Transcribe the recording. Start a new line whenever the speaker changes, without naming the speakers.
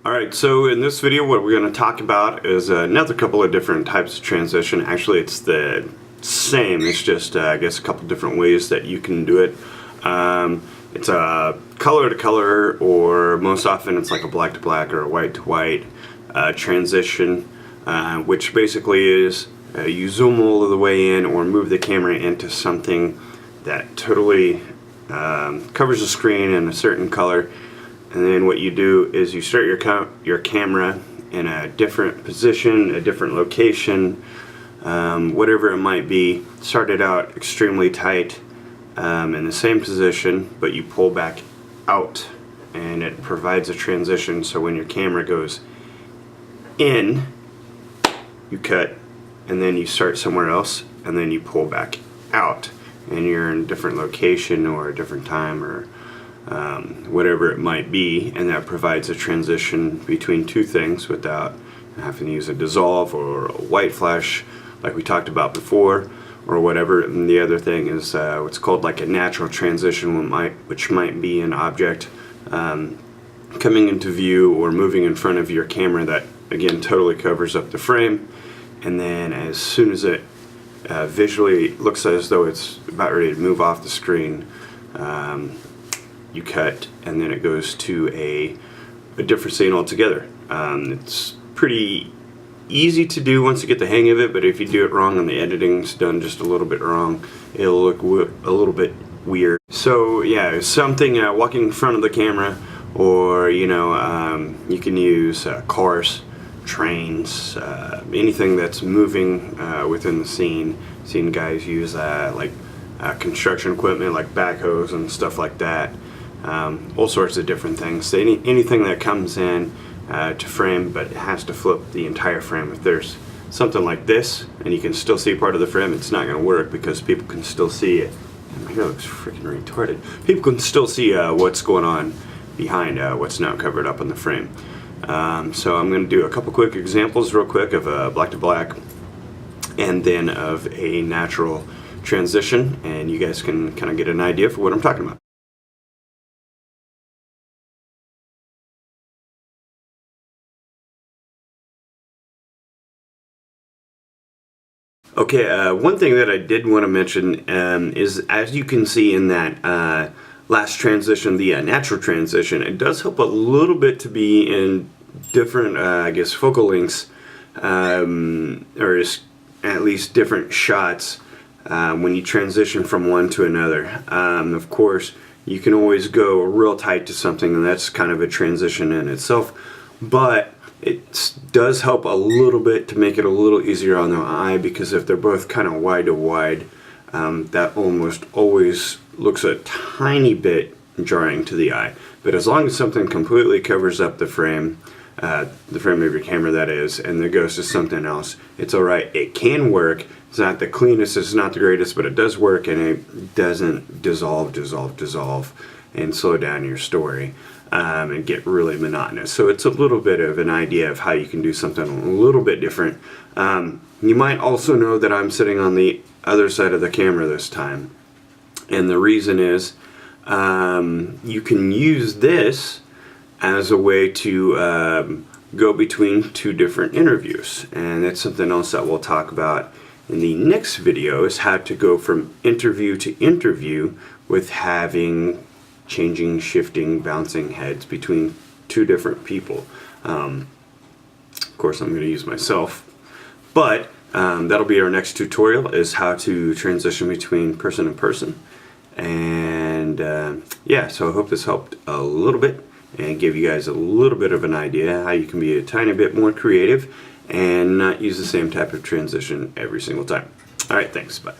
Alright, so in this video what we're going to talk about is another couple of different types of transition. Actually it's the same, it's just I guess a couple different ways that you can do it. It's a color to color, or most often it's like a black to black or a white to white transition, which basically is you zoom all of the way in or move the camera into something that totally covers the screen in a certain color. And then what you do is you start your camera in a different position, a different location, whatever it might be. Start it out extremely tight in the same position, but you pull back out, and it provides a transition. So when your camera goes in, you cut, and then you start somewhere else, and then you pull back out, and you're in a different location or a different time or whatever it might be, and that provides a transition between two things without having to use a dissolve or a white flash like we talked about before or whatever. And the other thing is what's called like a natural transition, which might be an object coming into view or moving in front of your camera that again totally covers up the frame, and then as soon as it visually looks as though it's about ready to move off the screen, you cut, and then it goes to a different scene altogether. It's pretty easy to do once you get the hang of it, but if you do it wrong and the editing's done just a little bit wrong, it'll look a little bit weird. So yeah, something walking in front of the camera, or you know, you can use cars, trains, anything that's moving within the scene. Seen guys use like construction equipment like backhoes and stuff like that. All sorts of different things. So anything that comes in to frame, but it has to flip the entire frame. If there's something like this and you can still see part of the frame, it's not going to work because people can still see it. My hair looks freaking retarded. People can still see what's going on behind what's now covered up on the frame. So I'm going to do a couple quick examples real quick of black to black and then of a natural transition, and you guys can kind of get an idea for what I'm talking about. Okay, one thing that I did want to mention is, as you can see in that last transition, the natural transition, it does help a little bit to be in different, I guess, focal lengths, or at least different shots when you transition from one to another. Of course, you can always go real tight to something, and that's kind of a transition in itself, but it does help a little bit to make it a little easier on the eye, because if they're both kind of wide to wide, that almost always looks a tiny bit jarring to the eye. But as long as something completely covers up the frame of your camera, that is, and it goes to something else, it's alright. It can work. It's not the cleanest, it's not the greatest, but it does work, and it doesn't dissolve and slow down your story and get really monotonous. So it's a little bit of an idea of how you can do something a little bit different. You might also know that I'm sitting on the other side of the camera this time, and the reason is you can use this as a way to go between two different interviews, and that's something else that we'll talk about in the next video, is how to go from interview to interview with having changing, shifting, bouncing heads between two different people. Of course I'm going to use myself, but that'll be our next tutorial, is how to transition between person and person. And yeah, so I hope this helped a little bit and give you guys a little bit of an idea how you can be a tiny bit more creative and not use the same type of transition every single time. Alright, thanks, bye.